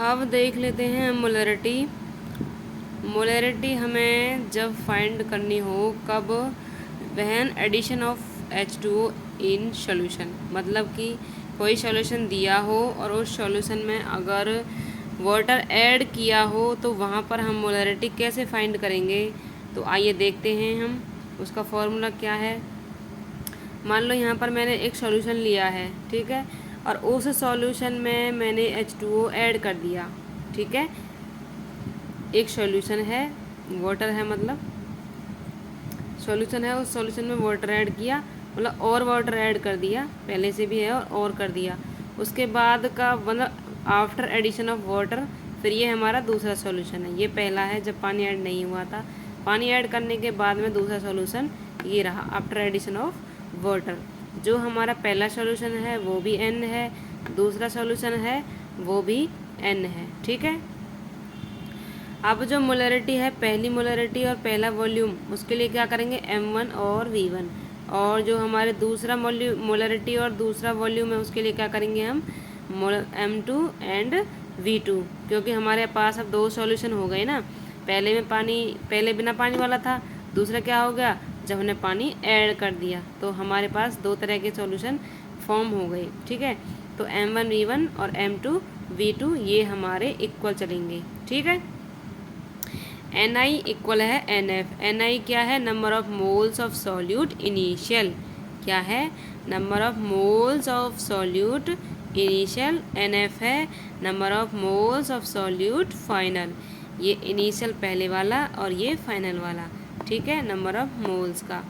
अब देख लेते हैं मोलरिटी। मोलरिटी हमें जब फाइंड करनी हो कब, when addition of H2O in solution, मतलब कि कोई सॉल्यूशन दिया हो और उस सॉल्यूशन में अगर वाटर ऐड किया हो तो वहाँ पर हम मोलरिटी कैसे फाइंड करेंगे। तो आइए देखते हैं हम उसका फॉर्मूला क्या है। मान लो यहाँ पर मैंने एक सॉल्यूशन लिया है, ठीक है, और उस सॉल्यूशन में मैंने H2O ऐड कर दिया, ठीक है। एक सॉल्यूशन है, वाटर है, मतलब सॉल्यूशन है, उस सॉल्यूशन में वाटर ऐड किया, मतलब और वाटर ऐड कर दिया, पहले से भी है और कर दिया। उसके बाद का मतलब आफ्टर एडिशन ऑफ वाटर, फिर ये हमारा दूसरा सॉल्यूशन है। ये पहला है जब पानी ऐड नहीं हुआ था, पानी ऐड करने के बाद में दूसरा सॉल्यूशन ये रहा आफ्टर एडिशन ऑफ वाटर। जो हमारा पहला सॉल्यूशन है वो भी N है, दूसरा सॉल्यूशन है वो भी N है, ठीक है। अब जो मोलरिटी है, पहली मोलरिटी और पहला वॉल्यूम, उसके लिए क्या करेंगे M1 और V1, और जो हमारे दूसरा मोलरिटी और दूसरा वॉल्यूम है उसके लिए क्या करेंगे हम M2 एंड V2, क्योंकि हमारे पास अब दो सॉल्यूशन हो गए ना। पहले में पानी, पहले बिना पानी वाला था, दूसरा क्या हो गया जब हमने पानी ऐड कर दिया, तो हमारे पास दो तरह के सॉल्यूशन फॉर्म हो गए, ठीक है। तो M1 V1 और M2 V2 ये हमारे इक्वल चलेंगे, ठीक है। Ni इक्वल है NF। Ni क्या है, number of moles of solute initial, क्या है, number of moles of solute initial. NF है number of moles of solute final. ये इनिशियल पहले वाला और ये फाइनल वाला, ठीक है, नंबर ऑफ मोल्स का।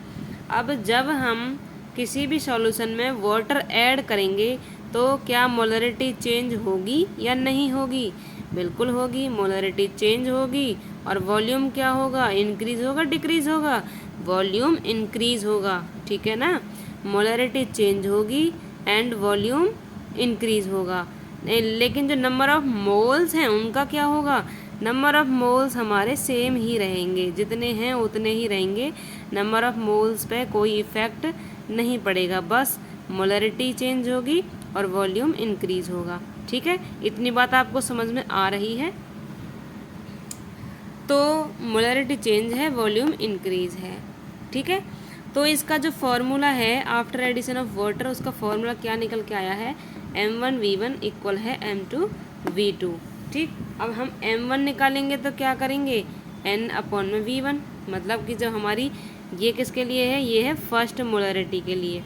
अब जब हम किसी भी सॉल्यूशन में वाटर ऐड करेंगे तो क्या मोलरिटी चेंज होगी या नहीं होगी? बिल्कुल होगी, मोलरिटी चेंज होगी। और वॉल्यूम क्या होगा, इंक्रीज होगा डिक्रीज होगा? वॉल्यूम इंक्रीज होगा, ठीक है ना। मोलरिटी चेंज होगी एंड वॉल्यूम इंक्रीज होगा, लेकिन जो नंबर ऑफ मोल्स हैं उनका क्या होगा? नंबर ऑफ मोल्स हमारे सेम ही रहेंगे, जितने हैं उतने ही रहेंगे। नंबर ऑफ मोल्स पे कोई इफेक्ट नहीं पड़ेगा, बस मोलरिटी चेंज होगी और वॉल्यूम इंक्रीज होगा, ठीक है। इतनी बात आपको समझ में आ रही है? तो मोलरिटी चेंज है, वॉल्यूम इंक्रीज है, ठीक है। तो इसका जो फॉर्मूला है आफ्टर एडिशन ऑफ वाटर, उसका फॉर्मूला क्या निकल के आया है, M1 V1 इक्वल है M2 V2, ठीक। अब हम M1 निकालेंगे तो क्या करेंगे, N अपॉन में V1, मतलब कि जब हमारी ये किसके लिए है, ये है फर्स्ट मोलरिटी के लिए।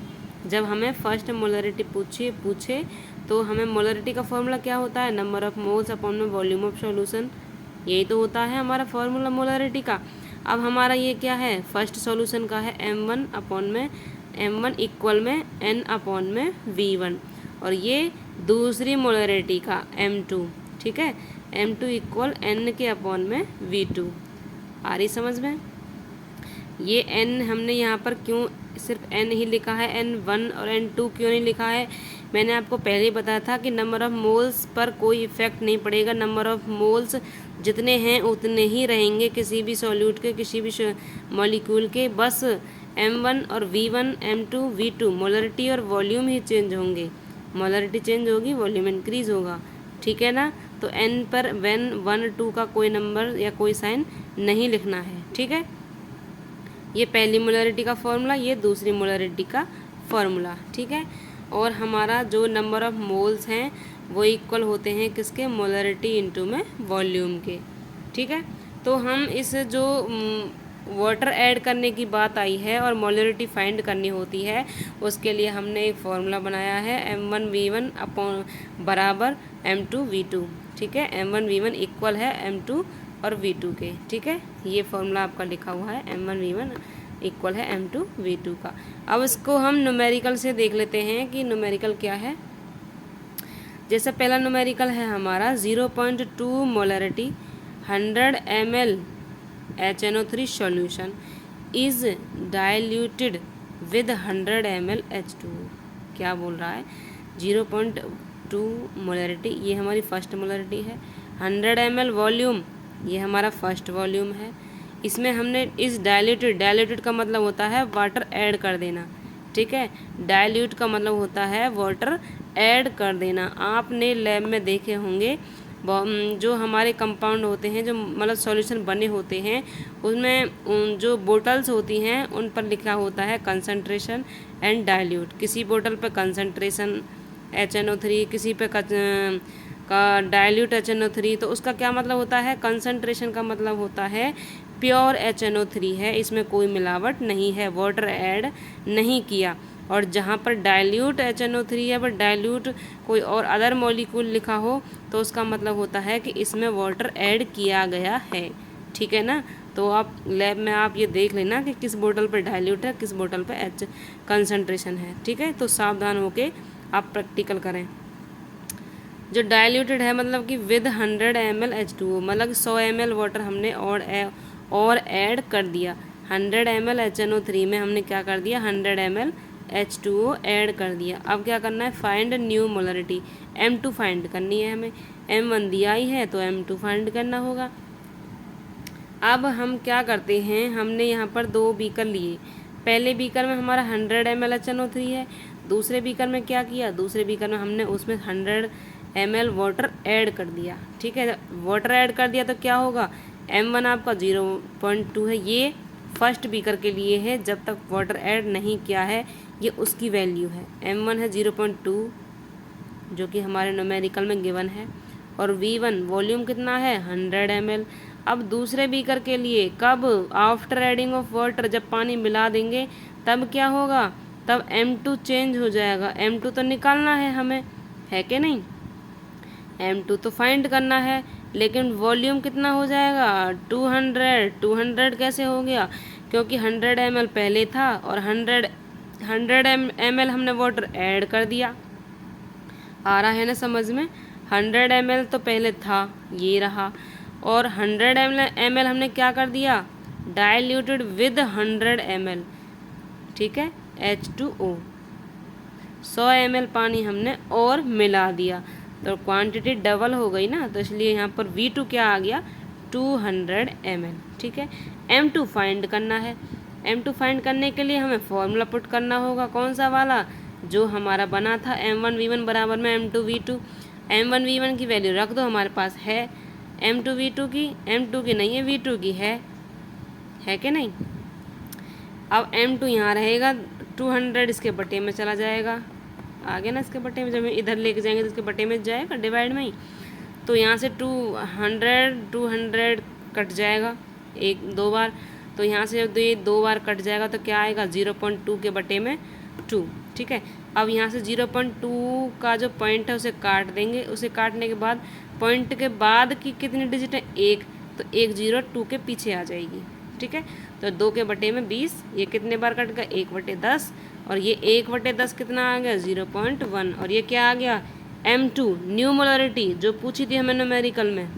जब हमें फर्स्ट मोलरिटी पूछे तो हमें मोलरिटी का फॉर्मूला क्या होता है, नंबर ऑफ मोल्स अपॉन में वॉल्यूम ऑफ सॉल्यूशन, यही तो होता है हमारा फॉर्मूला मोलरिटी का। अब हमारा ये क्या है, फर्स्ट सॉल्यूशन का है M1 अपॉन में M1 इक्वल में N अपॉन में V1, और ये दूसरी मोलरिटी का M2, ठीक है, M2 इक्वल N के अपॉन में V2। आ रही समझ में? ये N हमने यहाँ पर क्यों सिर्फ N ही लिखा है, N1 और N2 क्यों नहीं लिखा है? मैंने आपको पहले ही बताया था कि नंबर ऑफ़ मोल्स पर कोई इफेक्ट नहीं पड़ेगा, नंबर ऑफ़ मोल्स जितने हैं उतने ही रहेंगे किसी भी सॉल्यूट के, किसी भी मॉलिक्यूल के। बस M1 और V1 M2 V2 मोलरिटी और वॉल्यूम ही चेंज होंगे, मोलरिटी चेंज होगी, वॉल्यूम इंक्रीज होगा, ठीक है ना। तो N पर व्हेन 1 2 का कोई नंबर या कोई साइन नहीं लिखना है, ठीक है। ये पहली मोलरिटी का फॉर्मूला, ये दूसरी मोलरिटी का फॉर्मूला, ठीक है। और हमारा जो नंबर ऑफ़ मोल्स हैं वो इक्वल होते हैं किसके, मोलरिटी इनटू में वॉल्यूम के, ठीक है। तो हम इस जो वाटर ऐड करने की बात आई है और मोलरिटी फाइंड करनी होती है, उसके लिए हमने एक फॉर्मूला बनाया है M1 V1 अपॉन बराबर M2 V2, ठीक है। M1 V1 इक्वल है M2 और V2 के, ठीक है। ये फॉर्मूला आपका लिखा हुआ है M1 V1 इक्वल है M2 V2 का। अब इसको हम न्यूमेरिकल से देख लेते हैं कि न्यूमेरिकल क्या है। जैसे पहला न्यूमेरिकल है हमारा 0.2 molarity 100 ml HNO3 solution is diluted with 100 ml H2O। क्या बोल रहा है, 0.2 मोलरिटी, ये हमारी फर्स्ट मोलरिटी है। 100 ml वॉल्यूम, ये हमारा फर्स्ट वॉल्यूम है। इसमें हमने इस डाइल्यूटेड का मतलब होता है वाटर ऐड कर देना, ठीक है। डाइल्यूट का मतलब होता है वाटर ऐड कर देना। आपने लैब में देखे होंगे जो हमारे कंपाउंड होते हैं, जो मतलब सॉल्यूशन बने होते हैं, उसमें जो बोतल्स होती हैं उन पर लिखा होता है कंसंट्रेशन एंड डाइल्यूट। किसी बोतल पर कंसंट्रेशन HNO3, किसी पे का डाइल्यूट HNO3। तो उसका क्या मतलब होता है? कंसंट्रेशन का मतलब होता है प्योर HNO3 है, इसमें कोई मिलावट नहीं है, वाटर ऐड नहीं किया। और जहाँ पर डाइल्यूट HNO3 है, पर डाइल्यूट कोई और अदर मॉलिक्यूल लिखा हो, तो उसका मतलब होता है कि इसमें वाटर ऐड किया गया है। ठीक है ना? तो आप लैब में आप ये देख लेना कि किस बोतल पर डाइल्यूट है, किस बोतल पर कंसंट्रेशन है। ठीक है? तो सावधान होके आप प्रैक्टिकल करें। जो डाइल्यूटेड है मतलब कि विद 100 ml H2O, मतलब 100 ml वाटर हमने और ऐड कर दिया। 100 ml HNO3 में हमने क्या कर दिया? 100 ml H2O ऐड कर दिया। अब क्या करना है? Find new molarity, M2 find करनी है हमें। M1 दिया ही है तो M2 फाइंड करना होगा। अब हम क्या करते हैं, हमने यहाँ पर 2 बीकर लिए। पहले बीकर में हमारा 100 ml HNO3 है। दूसरे बीकर में क्या किया? दूसरे बीकर में हमने उसमें 100 ml वाटर ऐड कर दिया। ठीक है? वाटर ऐड कर दिया तो क्या होगा? M1 आपका 0.2 है। ये फर्स्ट बीकर के लिए है, जब तक वाटर ऐड नहीं किया है, ये उसकी वैल्यू है। M1 है 0.2, जो कि हमारे न्यूमेरिकल में गिवन है। और V1 वॉल्यूम कितना है? 100 ml। अब दूसरे बीकर के लिए कब? आफ्टर एडिंग ऑफ वाटर, जब पानी मिला देंगे तब क्या होगा? तब M2 चेंज हो जाएगा। M2 तो निकालना है हमें, है कि नहीं? M2 तो फाइंड करना है, लेकिन वॉल्यूम कितना हो जाएगा? 200। 200 कैसे हो गया? क्योंकि 100 ml पहले था और 100 ml हमने वाटर ऐड कर दिया। आ रहा है ना समझ में? 100 ml तो पहले था, ये रहा, और 100 ml हमने क्या कर दिया? Diluted with 100 ml। ठीक है? H2O 100 ml पानी हमने और मिला दिया, तो क्वांटिटी डबल हो गई ना, तो इसलिए यहाँ पर V2 क्या आ गया? 200 ml। ठीक है? M2 फाइंड करना है। M2 फाइंड करने के लिए हमें फॉर्मूला पुट करना होगा। कौन सा वाला? जो हमारा बना था M1V1 बराबर में M2V2। M1V1 की वैल्यू रख दो, हमारे पास है। M2V2 की, M2 की नहीं है, V2 की है कि नहीं? अब M2 यहाँ रहेगा, 200 इसके बटे में चला जाएगा। आगे ना इसके बटे में, जब इधर लेके जाएंगे तो इसके बटे में जाएगा, डिवाइड में ही। तो यहाँ से 200 कट जाएगा एक दो बार, तो यहाँ से जब ये 2 बार कट जाएगा तो क्या आएगा? 0.2 के बटे में 2। ठीक है? अब यहाँ से 0.2 का जो पॉइंट है उसे काट देंगे। उसे काटने के बाद पॉइंट के बाद की कितनी डिजिट है? 1, तो 1 0 2 के पीछे आ जाएगी। ठीक है? तो 2 के बटे में 20, ये कितने बार कट गया? 1/10, और ये 1/10 कितना आ गया? 0.1। और ये क्या आ गया? M2 न्यू मोलरिटी, जो पूछी थी हमें न्यूमेरिकल में।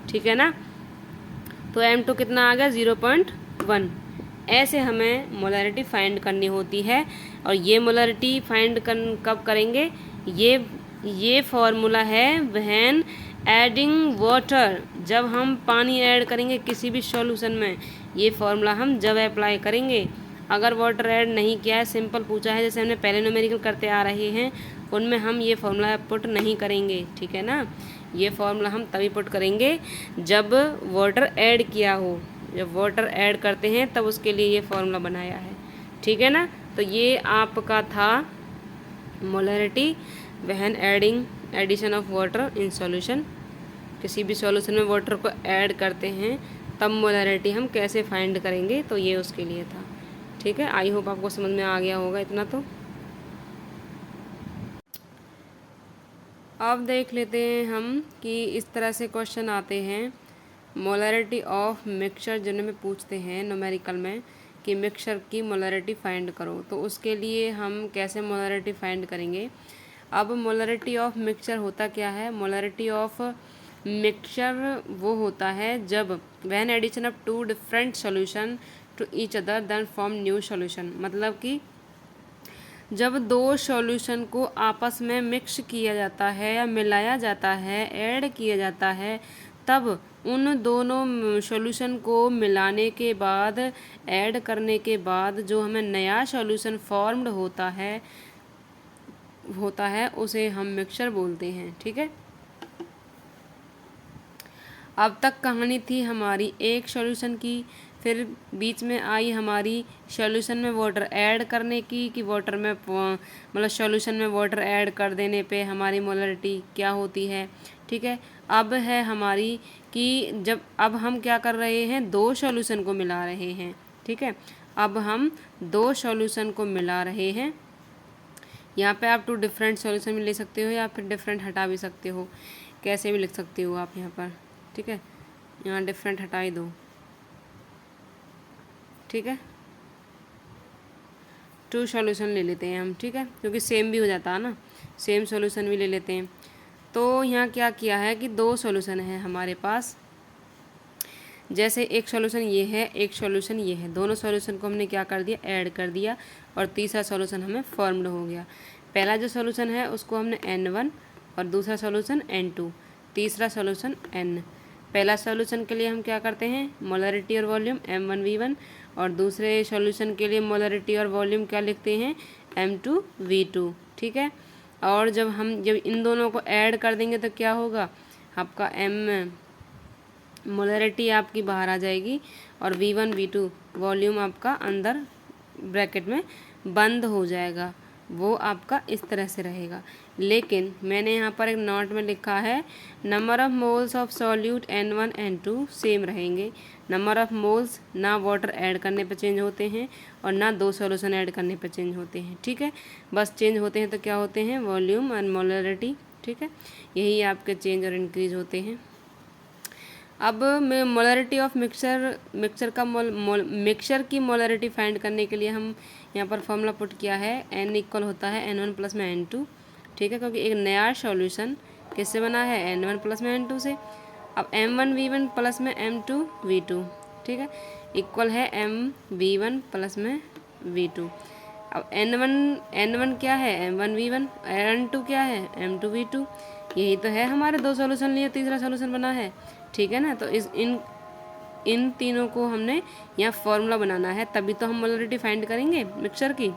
ठीक है ना? तो M2 कितना आ गया? 0.1। ऐसे हमें मोलरिटी फाइंड करनी होती है। और ये मोलरिटी फाइंड कब करेंगे? ये फॉर्मूला है व्हेन एडिंग वाटर, जब हम पानी ऐड करेंगे किसी भी सॉल्यूशन में, ये फॉर्मूला हम जब अप्लाई करेंगे। अगर वाटर ऐड नहीं किया है, सिंपल पूछा है, जैसे हमने पहले न्यूमेरिकल करते आ रहे हैं, उनमें हम ये फॉर्मूला पुट नहीं करेंगे। ठीक है ना? ये फॉर्मूला हम तभी पुट करेंगे जब वाटर ऐड किया हो। जब वाटर ऐड करते हैं तब उसके लिए ये फॉर्मूला बनाया है। ठीक है ना? तो ये आपका था molarity when addition of water in solution. किसी भी सॉल्यूशन में वाटर को ऐड करते हैं तब मोलरिटी हम कैसे फाइंड करेंगे, तो ये उसके लिए था। ठीक है? आई होप आपको समझ में आ गया होगा इतना। तो अब देख लेते हैं हम कि इस तरह से क्वेश्चन आते हैं मोलरिटी ऑफ मिक्सचर, जिनमें पूछते हैं न्यूमेरिकल में कि मिक्सचर की मोलरिटी फाइंड करो। तो उसके लिए हम कैसे मोलरिटी फाइंड करेंगे? अब मोलरिटी ऑफ मिक्सचर होता क्या है? मोलरिटी ऑफ मिक्सचर वो होता है जब when addition of 2 different solution to each other then form new solution, मतलब कि जब 2 सॉल्यूशन को आपस में मिक्स किया जाता है या मिलाया जाता है, ऐड किया जाता है, तब उन दोनों सॉल्यूशन को मिलाने के बाद, ऐड करने के बाद जो हमें नया सॉल्यूशन फॉर्म्ड होता है उसे हम मिक्सचर बोलते हैं। ठीक है? अब तक कहानी थी हमारी एक सॉल्यूशन की, फिर बीच में आई हमारी सॉल्यूशन में वाटर ऐड करने की, कि वाटर में मतलब सॉल्यूशन में वाटर ऐड कर देने पे हमारी मोलरिटी क्या होती है। ठीक है, अब है हमारी कि जब अब हम क्या कर रहे हैं, दो सॉल्यूशन को मिला रहे हैं। ठीक है, अब हम दो सॉल्यूशन को मिला रहे हैं। यहाँ पे आप 2 डिफरेंट सॉल्यूशन भी ले सकते हो या फिर डिफरेंट हटा भी सकते हो, कैसे भी लिख सकते हो आप यहाँ पर। ठीक है, यहाँ डिफरेंट हटा ही दो। ठीक है, 2 सॉल्यूशन ले लेते हैं हम। ठीक है, क्योंकि सेम भी हो जाता है ना, सेम सॉल्यूशन भी ले लेते हैं। तो यहाँ क्या किया है कि 2 सॉल्यूशन है हमारे पास। जैसे एक सॉल्यूशन ये है, एक सॉल्यूशन ये है, दोनों सॉल्यूशन को हमने क्या कर दिया, ऐड कर दिया, और तीसरा सॉल्यूशन हमें फॉर्म्ड हो गया। पहला जो सॉल्यूशन है उसको हमने N1 और दूसरा सॉल्यूशन N2, तीसरा सॉल्यूशन N। पहला सॉल्यूशन के लिए हम क्या करते हैं, मोलरिटी और वॉल्यूम M1V1, और दूसरे सॉल्यूशन के लिए मोलरिटी और वॉल्यूम क्या लिखते हैं, M2V2। ठीक है, और जब इन दोनों को ऐड कर देंगे तो क्या होगा, आपका मोलरिटी आपकी बाहर आ जाएगी और V1 V2 वॉल्यूम आपका अंदर ब्रैकेट में बंद हो जाएगा, वो आपका इस तरह से रहेगा। लेकिन मैंने यहाँ पर एक नोट में लिखा है, number of moles of solute N1 N2 same रहेंगे। नंबर ऑफ़ मोल्स ना वाटर ऐड करने पर चेंज होते हैं और ना 2 सॉल्यूशन ऐड करने पर चेंज होते हैं। ठीक है, बस चेंज होते हैं तो क्या होते हैं, वॉल्यूम और मोलरिटी। ठीक है, यही आपके चेंज और इंक्रीज होते हैं। अब मैं मोलरिटी ऑफ मिक्सचर की मोलरिटी फाइंड करने के लिए हम यहाँ पर फॉर्मूला पुट किया है, N इक्वल होता है N1 प्लस में N2। ठीक है, क्योंकि एक नया सॉल्यूशन किससे बना है, N1 प्लस में N2 से। अब M1V1 प्लस में M2V2, ठीक है, इक्वल है MV1 प्लस में V2। अब N1 क्या है, M1V1, N2 क्या है, M2V2। यही तो है, हमारे 2 सॉल्यूशन लिए तीसरा सॉल्यूशन बना है। ठीक है ना, तो इन तीनों को हमने यहाँ फॉर्मूला बनाना है, तभी तो हम मोलरिटी फाइंड करेंगे मिक्सचर की।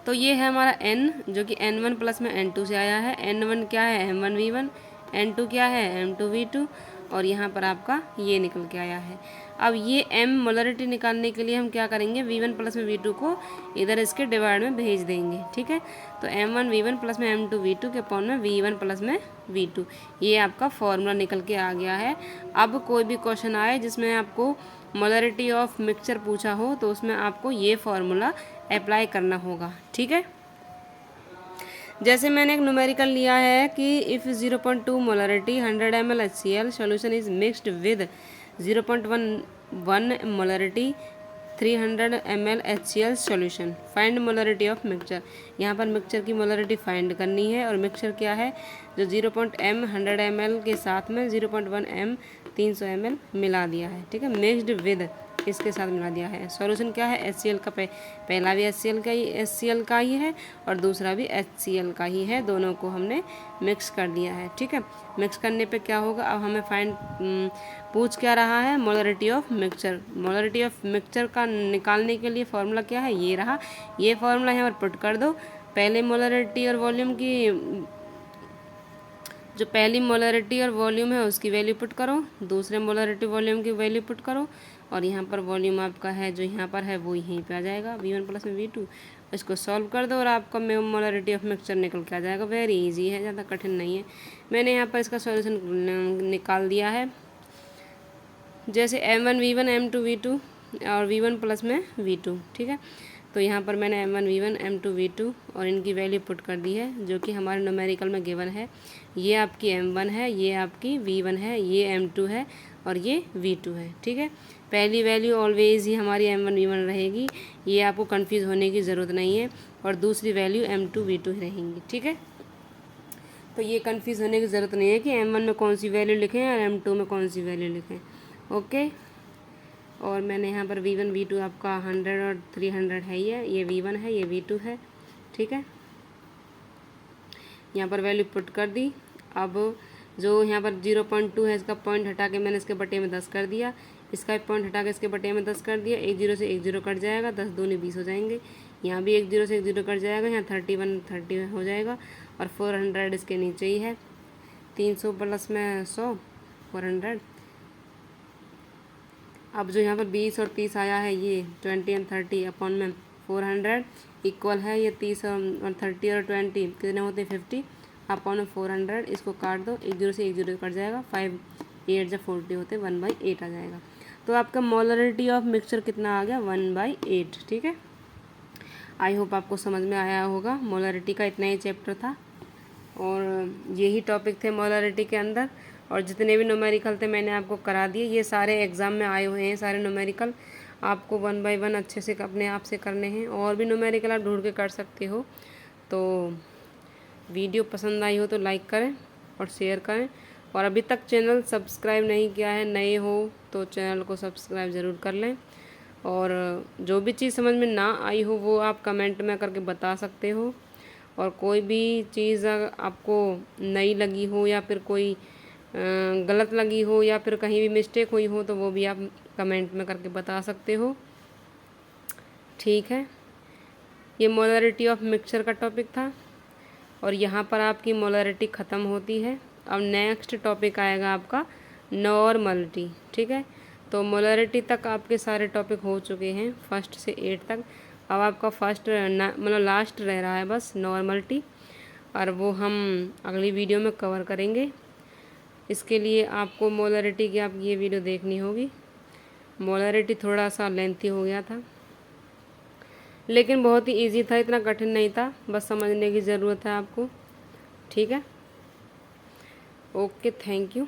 तो ये है हमारा N, जो कि N1 प्लस में N2 से आया है। N1 क्या है, M1V1, N2 क्या है, M2V2, और यहाँ पर आपका ये निकल के आया है। अब ये M मोलरिटी निकालने के लिए हम क्या करेंगे, V1 प्लस में V2 को इधर इसके डिवाइड में भेज देंगे। ठीक है, तो M1V1 प्लस में M2V2 के अपॉन में V1 प्लस में V2, ये आपका फॉर्मूला निकल के आ गया है। अब कोई भी क्वेश्चन आए जिसमें आपको मोलरिटी ऑफ मिक्सचर पूछा हो तो उसमें आपको ये फॉर्मूला अप्लाई करना होगा। ठीक है, जैसे मैंने एक न्यूमेरिकल लिया है कि if 0.2 molarity 100 ml HCl solution is mixed with 0.1 molarity 300 ml HCl solution, find molarity of mixture. यहाँ पर मिक्सचर की मोलरिटी फाइंड करनी है, और मिक्सचर क्या है, जो 0.m 100 ml के साथ में 0.1 m 300 ml मिला दिया है। ठीक है, मिक्स्ड विद इसके साथ मिला दिया है। सॉल्यूशन क्या है, HCl का पहला भी HCl का ही है और दूसरा भी HCl का ही है, दोनों को हमने मिक्स कर दिया है। ठीक है, मिक्स करने पे क्या होगा, अब हमें पूछ क्या रहा है, molarity of mixture. Molarity of mixture का निकालने के लिए फॉर्मूला क्या है, ये रहा, ये फॉर्मूला यहाँ पर पुट कर दो। पहले मोलरिटी और वॉल्यूम की, जो पहली मोलरिटी और वॉल्यूम है उसकी वैल्यू पुट करो, दूसरे मोलरिटी वॉल्यूम की वैल्यू पुट करो, और यहाँ पर वॉल्यूम आपका है जो यहाँ पर है वो यहीं पे आ जाएगा, V1 प्लस में V2। इसको सॉल्व कर दो और आपका मोलरिटी ऑफ मिक्सचर निकल के आ जाएगा। वेरी इजी है, ज़्यादा कठिन नहीं है। मैंने यहाँ पर इसका सॉल्यूशन निकाल दिया है। जैसे M1V1 M2V2 और V1 प्लस में V2। ठीक है, तो यहाँ पर मैंने M1V1 M2V2 और इनकी वैल्यू पुट कर दी है, जो कि हमारे न्यूमेरिकल में गिवन है। ये आपकी M1 है, ये आपकी V1 है, ये M2 है और ये V2 है। ठीक है, पहली वैल्यू ऑलवेज ही हमारी M1 V1 रहेगी, ये आपको कंफ्यूज होने की ज़रूरत नहीं है, और दूसरी वैल्यू M2 V2 ही रहेंगी। ठीक है, तो ये कंफ्यूज होने की ज़रूरत नहीं है कि M1 में कौन सी वैल्यू लिखें और M2 में कौन सी वैल्यू लिखें। ओके, और मैंने यहाँ पर V1 V2 आपका 100 और 300 है, ये V1 है, ये V2 है। ठीक है, यहाँ पर वैल्यू पुट कर दी। अब जो यहाँ पर 0.2 है इसका पॉइंट हटा के मैंने इसके बटे में 10 कर दिया, इसका पॉइंट हटा के इसके बटे में 10 कर दिया। 1 0 से 1 0 कट जाएगा, 10 दूनी 20 हो जाएंगे। यहाँ भी 1 0 से 1 0 कट जाएगा, यहाँ 30 हो जाएगा, और 400 इसके नीचे ही है, 300 प्लस में 100 400। अब जो यहाँ पर 20 और 30 आया है, ये 20 एंड 30 अपॉन में 400 इक्वल है ये 30 और 30 और 20 कितने होते हैं 50 अपॉन में 400। इसको काट दो, एक जीरो से एक जीरो कट जाएगा, 5 8 जब 40 होते 1/8 आ जाएगा। तो आपका मोलरिटी ऑफ मिक्सचर कितना आ गया 1/8। ठीक है, आई होप आपको समझ में आया होगा। मोलरिटी का इतना ही चैप्टर था और यही टॉपिक थे मोलरिटी के अंदर। और जितने भी न्यूमेरिकल थे मैंने आपको करा दिए, ये सारे एग्ज़ाम में आए हुए हैं सारे न्यूमेरिकल। आपको 1 बाय 1 अच्छे से अपने आप से करने हैं, और भी न्यूमेरिकल आप ढूंढ के कर सकते हो। तो वीडियो पसंद आई हो तो लाइक करें और शेयर करें, और अभी तक चैनल सब्सक्राइब नहीं किया है, नए हो तो चैनल को सब्सक्राइब ज़रूर कर लें। और जो भी चीज़ समझ में ना आई हो वो आप कमेंट में करके बता सकते हो, और कोई भी चीज़ आपको नई लगी हो या फिर कोई गलत लगी हो या फिर कहीं भी मिस्टेक हुई हो तो वो भी आप कमेंट में करके बता सकते हो। ठीक है, ये मोलरिटी ऑफ मिक्सचर का टॉपिक था और यहाँ पर आपकी मोलरिटी ख़त्म होती है। अब नेक्स्ट टॉपिक आएगा आपका नॉर्मलिटी। ठीक है, तो मोलरिटी तक आपके सारे टॉपिक हो चुके हैं, फर्स्ट से 8 तक। अब आपका फर्स्ट मतलब लास्ट रह रहा है बस नॉर्मलिटी, और वो हम अगली वीडियो में कवर करेंगे। इसके लिए आपको मोलरिटी की आपकी ये वीडियो देखनी होगी। मोलरिटी थोड़ा सा लेंथी हो गया था, लेकिन बहुत ही इजी था, इतना कठिन नहीं था, बस समझने की ज़रूरत है आपको। ठीक है, ओके, थैंक यू।